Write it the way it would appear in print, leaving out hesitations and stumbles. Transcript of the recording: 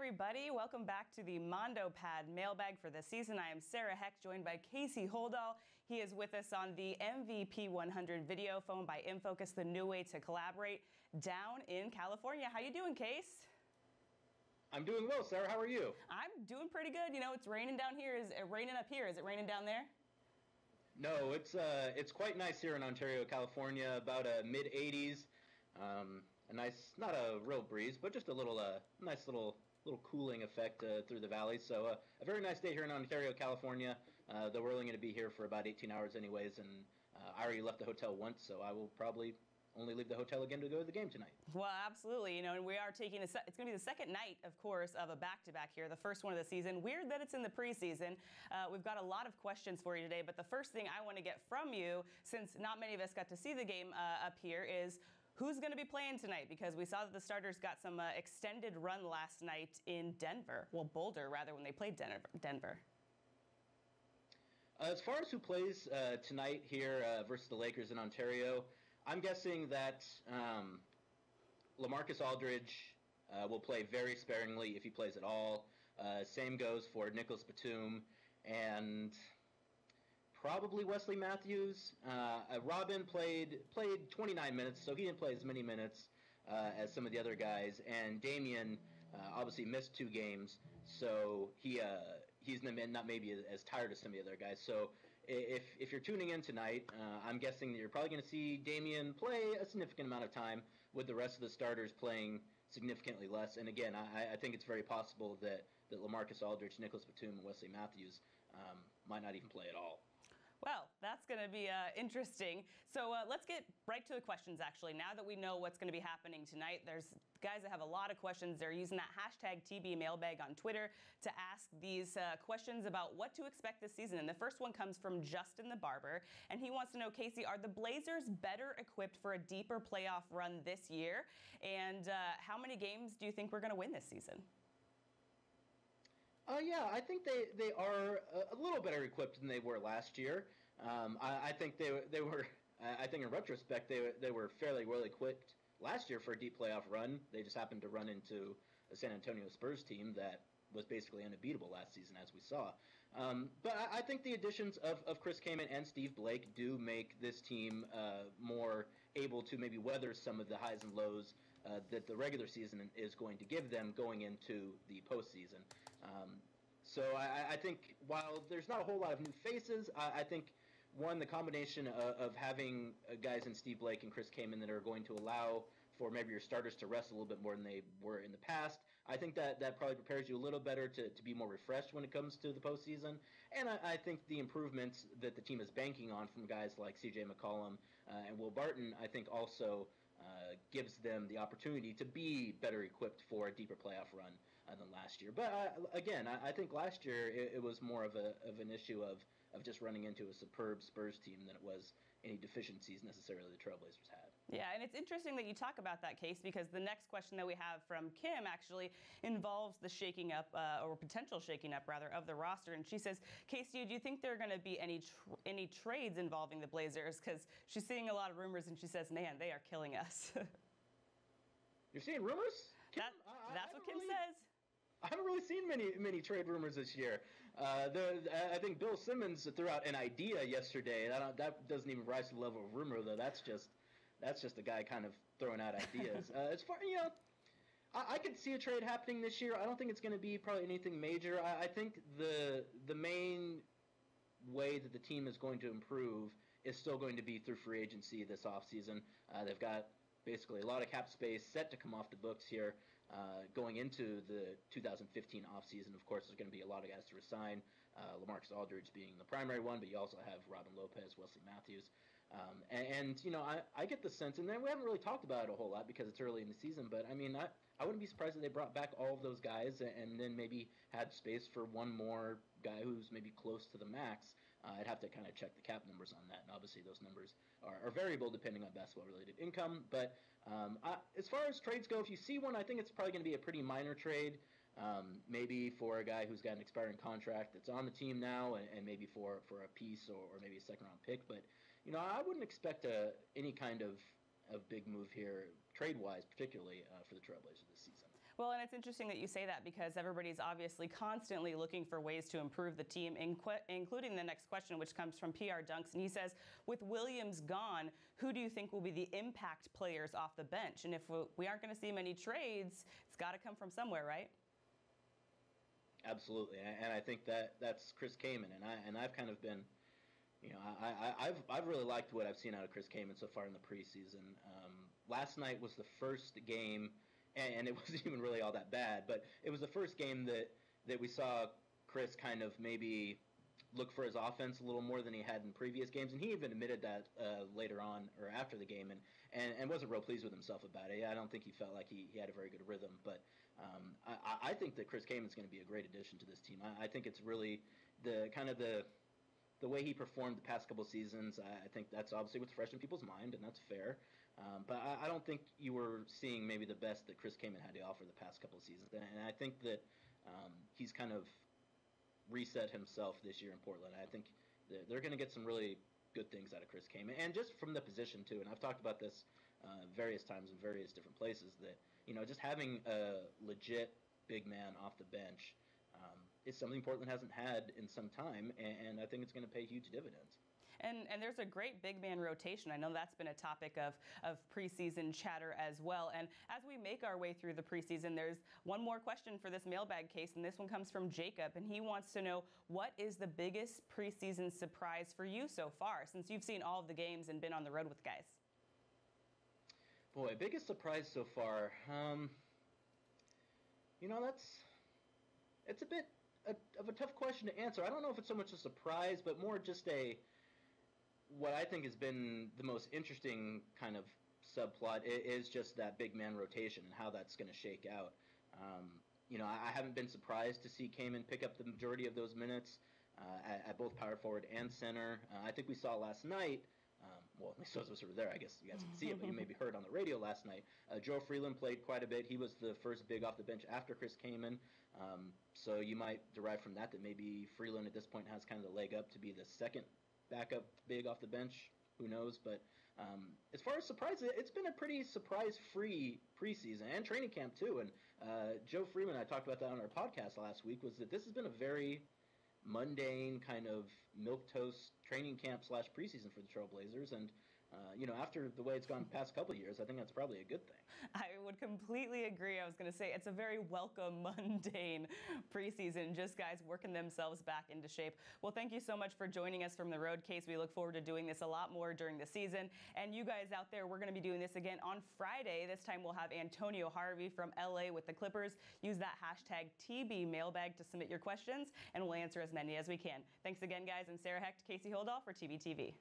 everybody. Welcome back to the Mondopad Mailbag for the season. I am Sarah Hecht, joined by Casey Holdahl. He is with us on the MVP 100 video phone by InFocus, the new way to collaborate down in California. How you doing, Case? I'm doing well, Sarah. How are you? I'm doing pretty good. You know, it's raining down here. Is it raining up here? Is it raining down there? No, it's quite nice here in Ontario, California. About a mid-80s. A nice, not a real breeze, but just a little nice little cooling effect through the valley. So a very nice day here in Ontario, California. Though we're only going to be here for about 18 hours anyways, and I already left the hotel once, so I will probably only leave the hotel again to go to the game tonight. Well, absolutely. You know, and we are taking it's going to be the second night, of course, of a back-to-back here, the first one of the season. Weird that it's in the preseason. We've got a lot of questions for you today, but the first thing I want to get from you, since not many of us got to see the game up here, is who's going to be playing tonight? Because we saw that the starters got some extended run last night in Denver. Well, Boulder, rather, when they played Denver. As far as who plays tonight here versus the Lakers in Ontario, I'm guessing that LaMarcus Aldridge will play very sparingly if he plays at all. Same goes for Nicholas Batum and probably Wesley Matthews. Robin played 29 minutes, so he didn't play as many minutes as some of the other guys. And Damian obviously missed 2 games, so he's not maybe as tired as some of the other guys. So if you're tuning in tonight, I'm guessing that you're probably going to see Damian play a significant amount of time, with the rest of the starters playing significantly less. And again, I think it's very possible that LaMarcus Aldridge, Nicholas Batum, and Wesley Matthews might not even play at all. Well, that's going to be interesting. So let's get right to the questions, actually. Now that we know what's going to be happening tonight, there's guys that have a lot of questions. They're using that hashtag TB Mailbag on Twitter to ask these questions about what to expect this season. And the first one comes from Justin the Barber, and he wants to know, Casey, are the Blazers better equipped for a deeper playoff run this year? And how many games do you think we're going to win this season? Yeah, I think they are a little better equipped than they were last year. I think they were. I think in retrospect they were fairly well equipped last year for a deep playoff run. They just happened to run into a San Antonio Spurs team that was basically unbeatable last season, as we saw. But I think the additions of Chris Kaman and Steve Blake do make this team more able to maybe weather some of the highs and lows that the regular season is going to give them going into the postseason. So I think while there's not a whole lot of new faces, I think, one, the combination of having guys in Steve Blake and Chris Kaman that are going to allow for maybe your starters to rest a little bit more than they were in the past, I think that probably prepares you a little better to be more refreshed when it comes to the postseason. And I think the improvements that the team is banking on from guys like C.J. McCollum and Will Barton, I think also gives them the opportunity to be better equipped for a deeper playoff run than last year. But again, I think last year it was more of an issue of just running into a superb Spurs team than it was any deficiencies necessarily the Trailblazers had. Yeah, and it's interesting that you talk about that, Case, because the next question that we have from Kim actually involves the shaking up, or potential shaking up, rather, of the roster. And she says, Case, do you think there are going to be any trades involving the Blazers? Because she's seeing a lot of rumors, and she says, man, they are killing us. You're seeing rumors? Kim, that's what Kim says. I haven't really seen many trade rumors this year. I think Bill Simmons threw out an idea yesterday. That doesn't even rise to the level of rumor, though. That's just a guy kind of throwing out ideas. As far, I could see a trade happening this year. I don't think it's going to be probably anything major. I think the main way that the team is going to improve is still going to be through free agency this offseason. They've got basically a lot of cap space set to come off the books here going into the 2015 offseason. Of course, there's going to be a lot of guys to resign, LaMarcus Aldridge being the primary one, but you also have Robin Lopez, Wesley Matthews. I get the sense, and then we haven't really talked about it a whole lot because it's early in the season, but I mean, I wouldn't be surprised if they brought back all of those guys and then maybe had space for one more guy who's maybe close to the max. I'd have to kind of check the cap numbers on that, and obviously those numbers are variable depending on basketball-related income. But as far as trades go, if you see one, I think it's probably going to be a pretty minor trade, maybe for a guy who's got an expiring contract that's on the team now, and maybe for a piece or maybe a second-round pick. But I wouldn't expect any kind of big move here, trade-wise, particularly for the Trailblazers this season. Well, and it's interesting that you say that because everybody's obviously constantly looking for ways to improve the team, including the next question, which comes from PR Dunks. And he says, with Williams gone, who do you think will be the impact players off the bench? And if we aren't going to see many trades, it's got to come from somewhere, right? Absolutely. And I think that's Chris Kaman. And I've kind of been, I've really liked what I've seen out of Chris Kaman so far in the preseason. Last night was the first game, and it wasn't even really all that bad, but it was the first game that we saw Chris kind of maybe look for his offense a little more than he had in previous games, and he even admitted that later on or after the game, and wasn't real pleased with himself about it. I don't think he felt like he had a very good rhythm, but I think that Chris Kaman's going to be a great addition to this team. I think it's really the way he performed the past couple seasons. I think that's obviously what's fresh in people's mind, and that's fair. But I don't think you were seeing maybe the best that Chris Kaman had to offer the past couple of seasons. And I think that he's kind of reset himself this year in Portland. I think they're going to get some really good things out of Chris Kaman. And just from the position, too, and I've talked about this various times in various different places, that just having a legit big man off the bench is something Portland hasn't had in some time, and I think it's going to pay huge dividends. And there's a great big man rotation. I know that's been a topic of preseason chatter as well. And as we make our way through the preseason, there's one more question for this mailbag case, and this one comes from Jacob, and he wants to know, what is the biggest preseason surprise for you so far, since you've seen all of the games and been on the road with guys? Boy, biggest surprise so far. It's a bit of a tough question to answer. I don't know if it's so much a surprise, but more just what I think has been the most interesting kind of subplot is just that big man rotation and how that's going to shake out. I haven't been surprised to see Kaman pick up the majority of those minutes at both power forward and center. I think we saw last night, well, at least those of us who were there, I guess you guys can see it, but you maybe heard on the radio last night, Joe Freeland played quite a bit. He was the first big off the bench after Chris Kaman. So you might derive from that maybe Freeland at this point has kind of the leg up to be the second backup big off the bench. Who knows? But as far as surprises, it's been a pretty surprise-free preseason and training camp too. And Joe Freeman, I talked about that on our podcast last week, was that this has been a very mundane kind of milquetoast training camp / preseason for the Trailblazers. And after the way it's gone the past couple of years, I think that's probably a good thing. I would completely agree. I was going to say it's a very welcome, mundane preseason, just guys working themselves back into shape. Well, thank you so much for joining us from the road case. We look forward to doing this a lot more during the season. And you guys out there, we're going to be doing this again on Friday. This time we'll have Antonio Harvey from LA with the Clippers. Use that hashtag TB mailbag to submit your questions, and we'll answer as many as we can. Thanks again, guys. I'm Sarah Hecht, Casey Holdahl for TBTV.